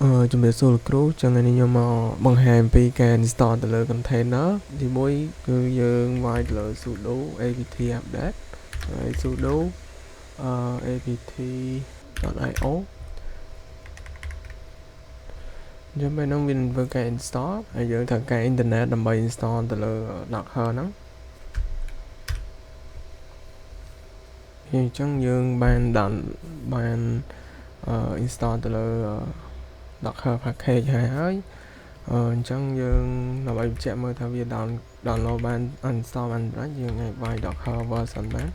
ជំរាបសួរលោកគ្រូចឹងថ្ងៃនេះខ្ញុំមកបង្ហាញពីការ install ទៅលើ container ទីមួយគឺយើងវាយទៅលើ sudo apt update ហើយ sudo apt.io យើងពេលហ្នឹងវាធ្វើការ install ហើយយើងត្រូវការ internet ដើម្បី install ទៅលើ Docker ហ្នឹងអញ្ចឹងយើងបាន install ទៅលើ Docker package ហើយអញ្ចឹងយើងដើម្បីបញ្ជាក់មើលថាវា download បាន uninstall បានមិនយើងអាចវាយ Docker version បាន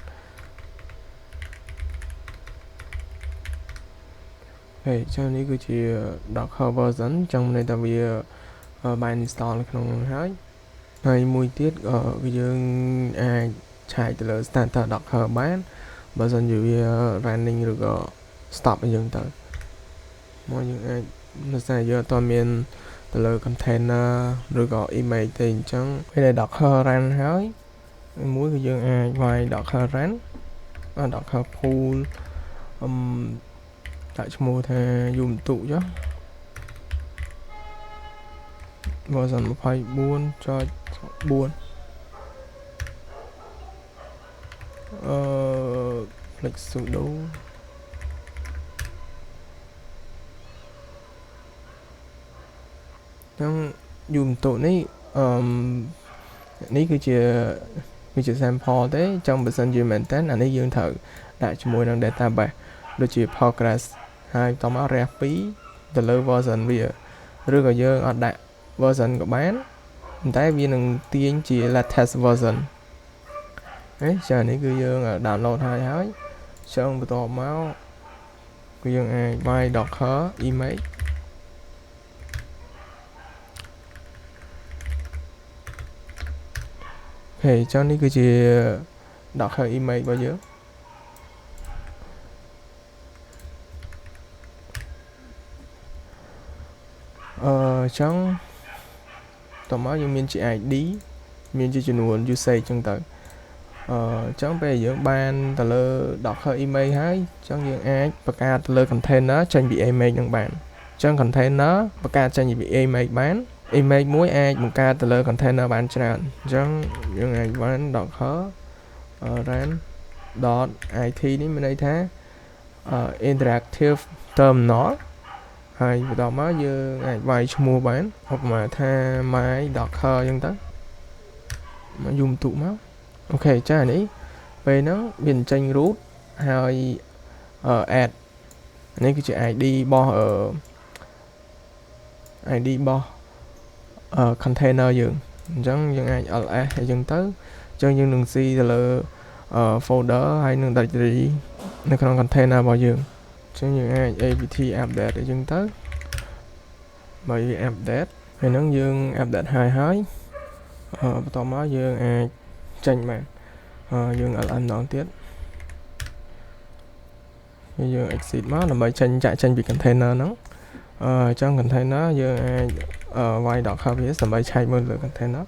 ហើយចឹងនេះគឺជា Docker version ចឹងមានន័យថាវាបាន install នៅក្នុងហើយមួយទៀតគឺយើងអាចឆែកទៅលើ starter Docker បានបើសិនជាវា running ឬក៏ stop អីចឹងទៅមកយើងអាចនៅតែយើងអត់មានទៅលើ container ឬក៏ image ទេអញ្ចឹងពេលដែល Docker run ហើយមួយគឺយើងអាចវាយ Docker run Docker pool ដាក់ឈ្មោះថា Ubuntu ចុះ version 24.4 click sudo ចឹង Ubuntu នេះគឺជា sample ទេចឹងបើសិនជាមែនតើអានេះយើងត្រូវដាក់ជាមួយនឹង database ដូចជា Postgres ហើយតមក ref 2ទៅលើ version វាឬក៏យើងអត់ដាក់ version ក៏បានតែវានឹងទាញជា latest version ចានេះគឺយើង download ហើយចឹងបន្ទាប់មកគឺយើងអាចវាយ Docker image ហើយចឹងនេះគឺជា Docker image របស់យើងចឹងតមកយើងមានជា ID មានជាចំនួន usage ចឹងទៅចឹងពេលយើងបានទៅលើ Docker image ហើយចឹងយើងអាចបង្កើតទៅលើ container ចេញពី image នឹងបានចឹង container បង្កើតចេញពី image បាន image មួយអាចបង្កើតទៅលើ container បានច្រើនអញ្ចឹងយើងអាចបាន Docker run.it នេះមានន័យថា interactive terminal ហើយបន្តមកយើងអាចវាយឈ្មោះបានឧបមាថា my docker អញ្ចឹងទៅមកយំទូមកអូខេចានេះពេលហ្នឹងវាចេញ root ហើយ add នេះគឺជា ID របស់ container យើងអញ្ចឹងយើងអាច ls អញ្ចឹងទៅអញ្ចឹងយើងនឹង see ទៅលើ folder ហើយនឹង directory នៅក្នុង container របស់យើងអញ្ចឹងយើងអាច apt update អញ្ចឹងទៅបើវា update ហើយនឹងយើង update ហើយបន្តមកយើងអាចចេញបានយើង ls ម្ដងទៀតយើង exit មកដើម្បីចាក់ចេញពី container ហ្នឹងអញ្ចឹង container យើងអាចវាយ Docker វាដើម្បីឆែកមើលលើ container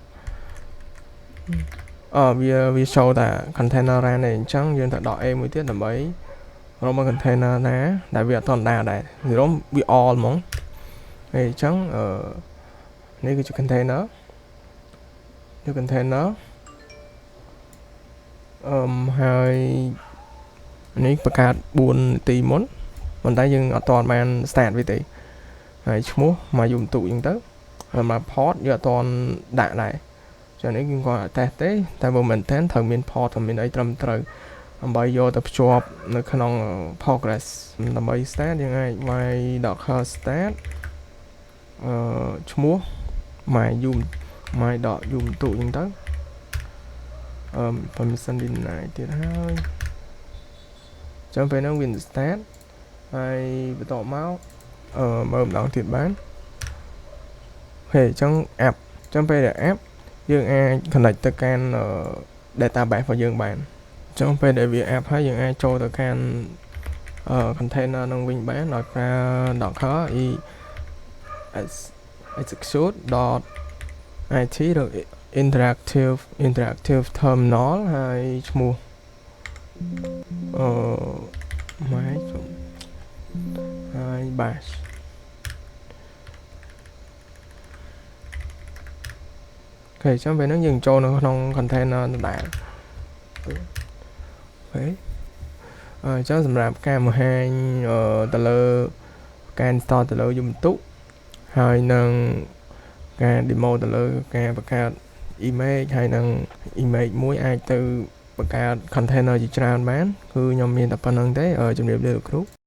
វា show តែ container run ទេអញ្ចឹងយើងត្រូវដក A មួយទៀតដើម្បីរកមើល container ណាដែលវាអត់ទាន់ដាដែររំវា all ហ្មងហើយអញ្ចឹងនេះគឺជា container ហើយនេះបង្កើត4នាទីមុនប៉ុន្តែយើងអត់ទាន់បាន start វាទេហើយឈ្មោះមកយំទូអញ្ចឹងទៅមក port យើងអត់ទាន់ដាក់ដែរចឹងនេះគឺគាត់ test ទេតែបើមែនតើត្រូវមាន port ត្រូវមានអីត្រឹមត្រូវដើម្បីយកទៅភ្ជាប់នៅក្នុង Postgres ដើម្បី start យើងអាចវាយ Docker start ឈ្មោះ my.ubuntu អញ្ចឹងទៅpermission deny ទៀតហើយចឹងពេលហ្នឹងវា start ហើយបន្តមកមើលម្ដងទៀតបានហើយអញ្ចឹង app អញ្ចឹងពេលដែល app យើងអាច connect ទៅកាន់ database របស់យើងបានអញ្ចឹងពេលដែលវា app ហើយយើងអាចចូលទៅកាន់ container នឹងវិញបានដោយប្រើ docker execute.it ឬ interactive terminal ហើយឈ្មោះmy ហើយ bash អូខេចាំពេលហ្នឹងយើងចូលនៅក្នុង container ដដែលអូខេចាំសម្រាប់ការបង្ហាញទៅលើការ install ទៅលើយមតុហើយនឹងការ demo ទៅលើការបង្កើត image ហើយនឹង image មួយអាចទៅបង្កើត container ជាច្រើនបានគឺខ្ញុំមានតែប៉ុណ្្នឹងទេជំរាបលាលោកគ្រូ